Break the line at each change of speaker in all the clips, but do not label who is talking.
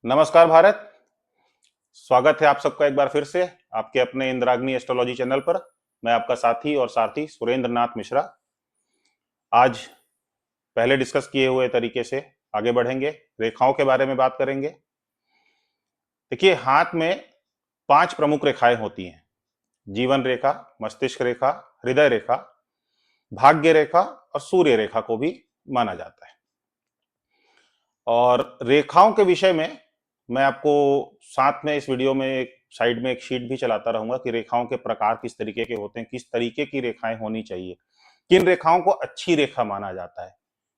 नमस्कार भारत। स्वागत है आप सबका एक बार फिर से आपके अपने इंद्राग्नी एस्ट्रोलॉजी चैनल पर। मैं आपका साथी और सारथी सुरेंद्र नाथ मिश्रा। आज पहले डिस्कस किए हुए तरीके से आगे बढ़ेंगे, रेखाओं के बारे में बात करेंगे। देखिए, हाथ में 5 प्रमुख रेखाएं होती हैं: जीवन रेखा, मस्तिष्क रेखा, हृदय रेखा, भाग्य रेखा और सूर्य रेखा को भी माना जाता है। और रेखाओं के विषय में मैं आपको साथ में इस वीडियो में एक साइड में एक शीट भी चलाता रहूंगा कि रेखाओं के प्रकार किस तरीके के होते हैं, किस तरीके की रेखाएं होनी चाहिए, किन रेखाओं को अच्छी रेखा माना जाता है।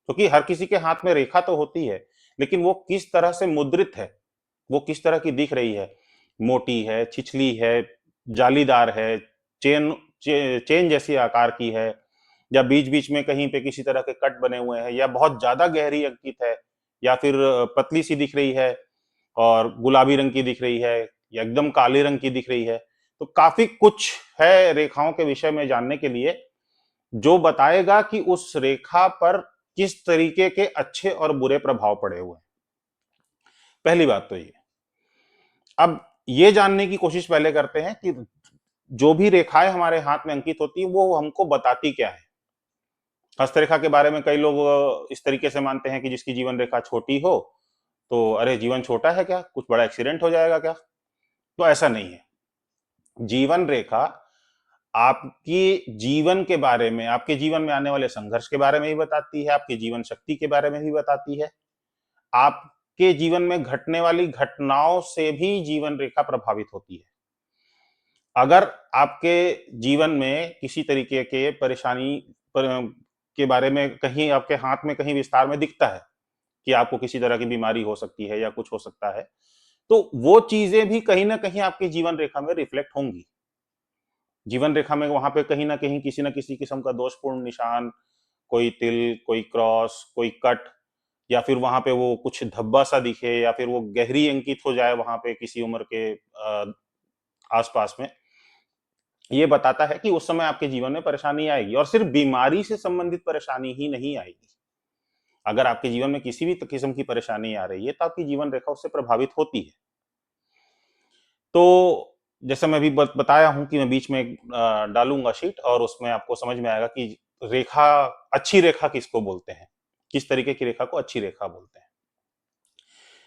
क्योंकि हर किसी के हाथ में रेखा तो होती है, लेकिन वो किस तरह से मुद्रित है, वो किस तरह की दिख रही है, मोटी है, छिछली है, जालीदार है, चेन जैसी आकार की है, या बीच बीच में कहीं पे किसी तरह के कट बने हुए हैं, या बहुत ज्यादा गहरी अंकित है, या फिर पतली सी दिख रही है और गुलाबी रंग की दिख रही है, या एकदम काले रंग की दिख रही है। तो काफी कुछ है रेखाओं के विषय में जानने के लिए, जो बताएगा कि उस रेखा पर किस तरीके के अच्छे और बुरे प्रभाव पड़े हुए हैं। पहली बात तो ये। अब ये जानने की कोशिश पहले करते हैं कि जो भी रेखाएं हमारे हाथ में अंकित होती है वो हमको बताती क्या है। हस्तरेखा के बारे में कई लोग इस तरीके से मानते हैं कि जिसकी जीवन रेखा छोटी हो तो अरे जीवन छोटा है क्या, कुछ बड़ा एक्सीडेंट हो जाएगा क्या। तो ऐसा नहीं है। जीवन रेखा आपकी जीवन के बारे में, आपके जीवन में आने वाले संघर्ष के बारे में भी बताती है, आपकी जीवन शक्ति के बारे में भी बताती है, आपके जीवन में घटने वाली घटनाओं से भी जीवन रेखा प्रभावित होती है। अगर आपके जीवन में किसी तरीके के परेशानी के बारे में कहीं आपके हाथ में कहीं विस्तार में दिखता है कि आपको किसी तरह की बीमारी हो सकती है या कुछ हो सकता है, तो वो चीजें भी कहीं ना कहीं आपकी जीवन रेखा में रिफ्लेक्ट होंगी। जीवन रेखा में वहां पे कहीं ना कहीं किसी न किसी किस्म का दोषपूर्ण निशान, कोई तिल, कोई क्रॉस, कोई कट, या फिर वहां पे वो कुछ धब्बा सा दिखे, या फिर वो गहरी अंकित हो जाए वहां पे किसी उम्र के आसपास में, ये बताता है कि उस समय आपके जीवन में परेशानी आएगी। और सिर्फ बीमारी से संबंधित परेशानी ही नहीं आएगी। अगर आपके जीवन में किसी भी किस्म की परेशानी आ रही है तो आपकी जीवन रेखा उससे प्रभावित होती है। तो जैसे मैं भी बताया हूं कि मैं बीच में डालूंगा शीट और उसमें आपको समझ में आएगा कि रेखा, अच्छी रेखा किसको बोलते हैं, किस तरीके की रेखा को अच्छी रेखा बोलते हैं।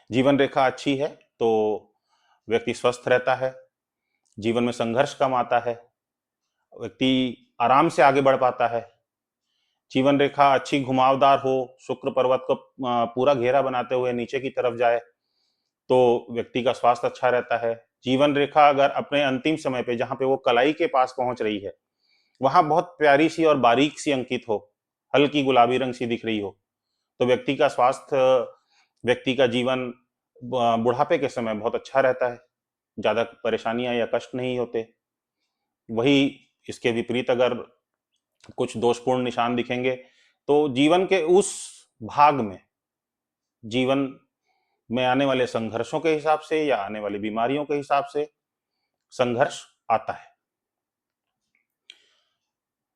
जीवन रेखा अच्छी है तो व्यक्ति स्वस्थ रहता है, जीवन में संघर्ष कम आता है, व्यक्ति आराम से आगे बढ़ पाता है। जीवन रेखा अच्छी घुमावदार हो, शुक्र पर्वत को पूरा घेरा बनाते हुए नीचे की तरफ जाए तो व्यक्ति का स्वास्थ्य अच्छा रहता है। जीवन रेखा अगर अपने अंतिम समय पे जहां पे वो कलाई के पास पहुंच रही है वहां बहुत प्यारी सी और बारीक सी अंकित हो, हल्की गुलाबी रंग सी दिख रही हो, तो व्यक्ति का स्वास्थ्य, व्यक्ति का जीवन बुढ़ापे के समय बहुत अच्छा रहता है, ज्यादा परेशानियां या कष्ट नहीं होते। वही इसके विपरीत अगर कुछ दोषपूर्ण निशान दिखेंगे तो जीवन के उस भाग में, जीवन में आने वाले संघर्षों के हिसाब से या आने वाली बीमारियों के हिसाब से संघर्ष आता है।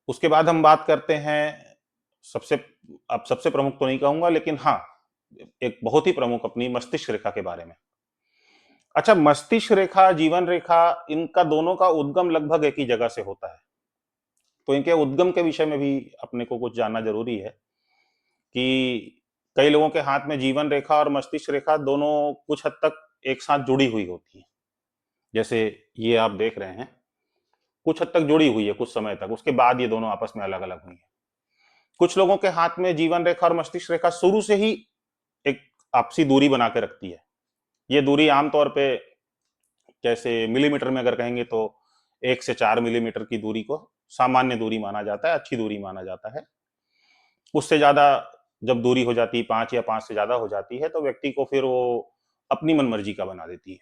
उसके बाद हम बात करते हैं सबसे, अब सबसे प्रमुख तो नहीं कहूंगा लेकिन हाँ, एक बहुत ही प्रमुख अपनी मस्तिष्क रेखा के बारे में। अच्छा, मस्तिष्क रेखा, जीवन रेखा, इनका दोनों का उद्गम लगभग एक ही जगह से होता है। तो इनके उद्गम के विषय में भी अपने को कुछ जानना जरूरी है कि कई लोगों के हाथ में जीवन रेखा और मस्तिष्क रेखा दोनों कुछ हद तक एक साथ जुड़ी हुई होती है। जैसे ये आप देख रहे हैं, कुछ हद तक जुड़ी हुई है कुछ समय तक, उसके बाद ये दोनों आपस में अलग अलग हुई है। कुछ लोगों के हाथ में जीवन रेखा और मस्तिष्क रेखा शुरू से ही एक आपसी दूरी बना के रखती है। ये दूरी आमतौर पे जैसे मिलीमीटर में अगर कहेंगे तो 1 से 4 मिलीमीटर की दूरी को सामान्य दूरी माना जाता है, अच्छी दूरी माना जाता है। उससे ज्यादा जब दूरी हो जाती है, 5 या 5 से ज्यादा हो जाती है, तो व्यक्ति को फिर वो अपनी मनमर्जी का बना देती है।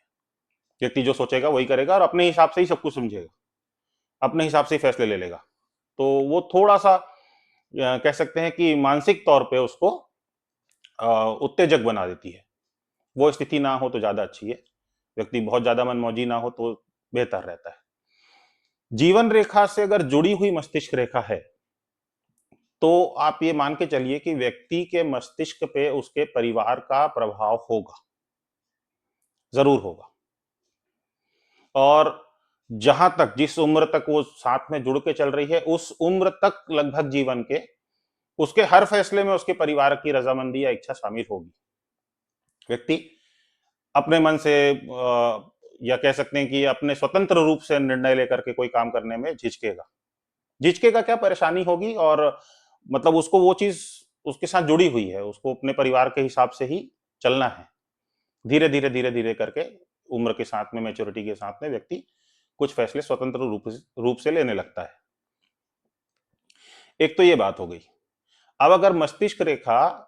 व्यक्ति जो सोचेगा वही करेगा और अपने हिसाब से ही सब कुछ समझेगा, अपने हिसाब से ही फैसले ले लेगा। तो वो थोड़ा सा कह सकते हैं कि मानसिक तौर पे उसको उत्तेजक बना देती है। वो स्थिति ना हो तो ज्यादा अच्छी है, व्यक्ति बहुत ज्यादा मनमौजी ना हो तो बेहतर रहता है। जीवन रेखा से अगर जुड़ी हुई मस्तिष्क रेखा है तो आप ये मान के चलिए कि व्यक्ति के मस्तिष्क पे उसके परिवार का प्रभाव होगा। जरूर होगा। और जहां तक जिस उम्र तक वो साथ में जुड़ के चल रही है, उस उम्र तक लगभग जीवन के उसके हर फैसले में उसके परिवार की रजामंदी या इच्छा शामिल होगी। व्यक्ति अपने मन से या कह सकते हैं कि अपने स्वतंत्र रूप से निर्णय लेकर के कोई काम करने में झिझकेगा। झिझकेगा क्या, परेशानी होगी, और मतलब उसको वो चीज उसके साथ जुड़ी हुई है, उसको अपने परिवार के हिसाब से ही चलना है। धीरे धीरे धीरे धीरे करके उम्र के साथ में, मैच्योरिटी के साथ में व्यक्ति कुछ फैसले स्वतंत्र रूप से लेने लगता है। एक तो ये बात हो गई। अब अगर मस्तिष्क रेखा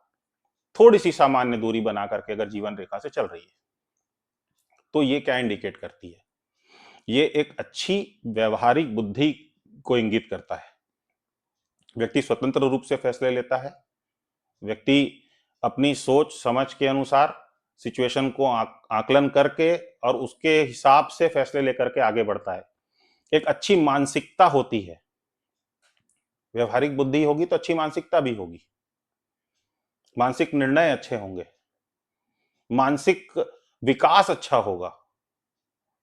थोड़ी सी सामान्य दूरी बना करके अगर जीवन रेखा से चल रही है, तो ये क्या इंडिकेट करती है? ये एक अच्छी व्यवहारिक बुद्धि को इंगित करता है। व्यक्ति स्वतंत्र रूप से फैसले लेता है। व्यक्ति अपनी सोच समझ के अनुसार सिचुएशन को आकलन करके और उसके हिसाब से फैसले लेकर के आगे बढ़ता है। एक अच्छी मानसिकता होती है। व्यवहारिक बुद्धि होगी तो अच्छी मानसिकता भी होगी। मानसिक निर्णय अच्छे होंगे, मानसिक विकास अच्छा होगा,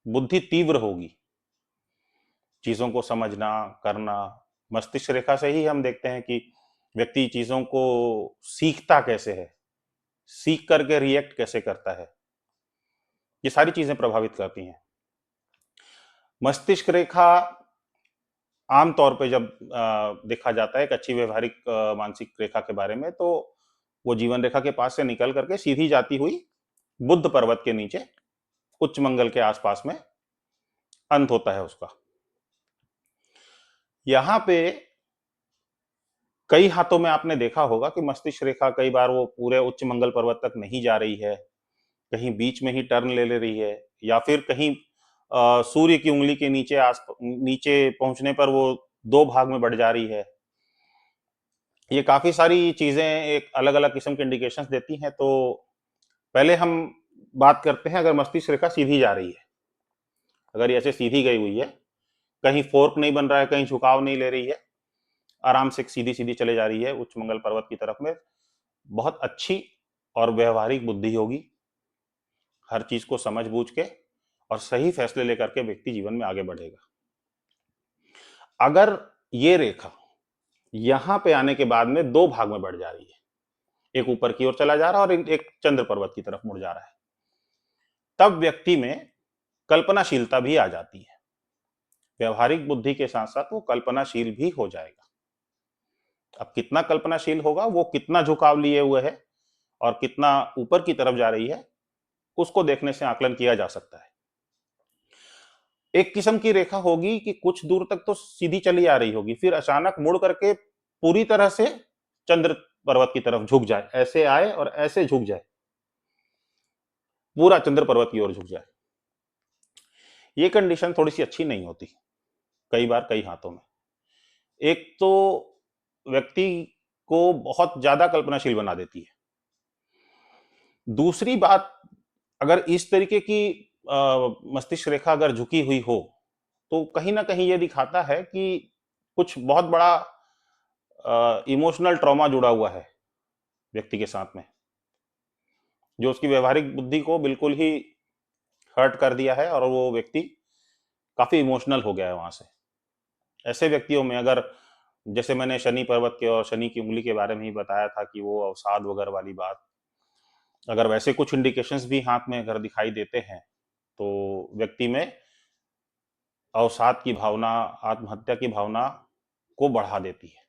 बुद्धि तीव्र होगी, चीजों को समझना करना। मस्तिष्क रेखा से ही हम देखते हैं कि व्यक्ति चीजों को सीखता कैसे है, सीख करके रिएक्ट कैसे करता है, ये सारी चीजें प्रभावित करती हैं। मस्तिष्क रेखा आमतौर पे जब देखा जाता है एक अच्छी व्यवहारिक मानसिक रेखा के बारे में, तो वो जीवन रेखा के पास से निकल करके सीधी जाती हुई बुद्ध पर्वत के नीचे उच्च मंगल के आसपास में अंत होता है उसका। यहां पे कई हाथों में आपने देखा होगा कि मस्तिष्क रेखा कई बार वो पूरे उच्च मंगल पर्वत तक नहीं जा रही है, कहीं बीच में ही टर्न ले रही है, या फिर कहीं सूर्य की उंगली के नीचे पहुंचने पर वो दो भाग में बढ़ जा रही है। ये काफी सारी चीजें एक अलग अलग किस्म के इंडिकेशंस देती हैं। तो पहले हम बात करते हैं, अगर मस्तिष्क रेखा सीधी जा रही है, अगर ये ऐसे सीधी गई हुई है, कहीं फोर्क नहीं बन रहा है, कहीं झुकाव नहीं ले रही है, आराम से सीधी सीधी चले जा रही है उच्च मंगल पर्वत की तरफ में, बहुत अच्छी और व्यवहारिक बुद्धि होगी। हर चीज को समझ बूझ के और सही फैसले लेकर के व्यक्ति जीवन में आगे बढ़ेगा। अगर ये रेखा यहां पे आने के बाद में दो भाग में बढ़ जा रही है, एक ऊपर की ओर चला जा रहा है और एक चंद्र पर्वत की तरफ मुड़ जा रहा है, तब व्यक्ति में कल्पनाशीलता भी आ जाती है। व्यवहारिक बुद्धि के साथ साथ वो कल्पनाशील भी हो जाएगा। अब कितना कल्पनाशील होगा, वो कितना झुकाव लिए हुए है और कितना ऊपर की तरफ जा रही है, उसको देखने से आकलन किया जा सकता है। एक किस्म की रेखा होगी कि कुछ दूर तक तो सीधी चली आ रही होगी, फिर अचानक मुड़ करके पूरी तरह से चंद्र पर्वत की तरफ झुक जाए, ऐसे आए और ऐसे झुक जाए, पूरा चंद्र पर्वत की ओर झुक जाए। ये कंडीशन थोड़ी सी अच्छी नहीं होती कई बार कई हाथों में। एक तो व्यक्ति को बहुत ज्यादा कल्पनाशील बना देती है। दूसरी बात, अगर इस तरीके की मस्तिष्क रेखा अगर झुकी हुई हो, तो कहीं ना कहीं ये दिखाता है कि कुछ बहुत बड़ा इमोशनल ट्रॉमा जुड़ा हुआ है व्यक्ति के साथ में, जो उसकी व्यवहारिक बुद्धि को बिल्कुल ही हर्ट कर दिया है और वो व्यक्ति काफी इमोशनल हो गया है वहां से। ऐसे व्यक्तियों में अगर, जैसे मैंने शनि पर्वत के और शनि की उंगली के बारे में ही बताया था कि वो अवसाद वगैरह वाली बात, अगर वैसे कुछ इंडिकेशंस भी हाथ में अगर दिखाई देते हैं, तो व्यक्ति में अवसाद की भावना, आत्महत्या की भावना को बढ़ा देती है।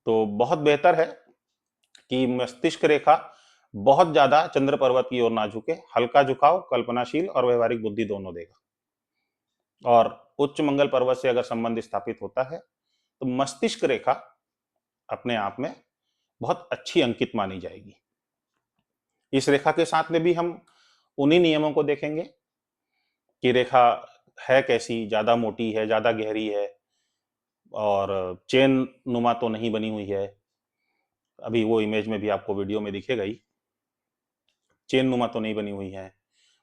तो बहुत बेहतर है कि मस्तिष्क रेखा बहुत ज्यादा चंद्र पर्वत की ओर ना झुके, हल्का झुकाव कल्पनाशील और व्यवहारिक बुद्धि दोनों देगा। और उच्च मंगल पर्वत से अगर संबंध स्थापित होता है, तो मस्तिष्क रेखा अपने आप में बहुत अच्छी अंकित मानी जाएगी। इस रेखा के साथ में भी हम उन्हीं नियमों को देखेंगे कि रेखा है कैसी, ज्यादा मोटी है, ज्यादा गहरी है, और चेन नुमा तो नहीं बनी हुई है। अभी वो इमेज में भी आपको वीडियो में दिखेगा ही, चेन नुमा तो नहीं बनी हुई है,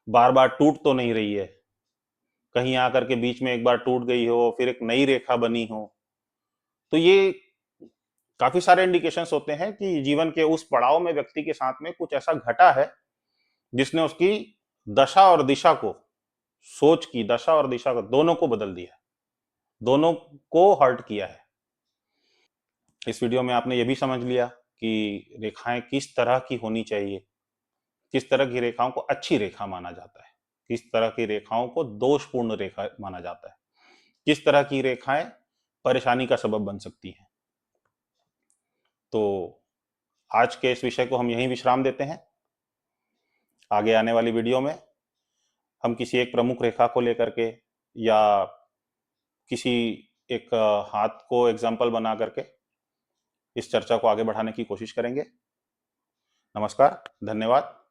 बार बार टूट तो नहीं रही है, कहीं आकर के बीच में एक बार टूट गई हो फिर एक नई रेखा बनी हो। तो ये काफी सारे इंडिकेशंस होते हैं कि जीवन के उस पड़ाव में व्यक्ति के साथ में कुछ ऐसा घटा है जिसने उसकी दशा और दिशा को, सोच की दशा और दिशा को, दोनों को बदल दिया है, दोनों को हर्ट किया है। इस वीडियो में आपने ये भी समझ लिया कि रेखाएं किस तरह की होनी चाहिए, किस तरह की रेखाओं को अच्छी रेखा माना जाता है, किस तरह की रेखाओं को दोषपूर्ण रेखा माना जाता है, किस तरह की रेखाएं परेशानी का सबब बन सकती हैं। तो आज के इस विषय को हम यहीं विश्राम देते हैं। आगे आने वाली वीडियो में हम किसी एक प्रमुख रेखा को लेकर के या किसी एक हाथ को एग्जाम्पल बना करके इस चर्चा को आगे बढ़ाने की कोशिश करेंगे। नमस्कार, धन्यवाद।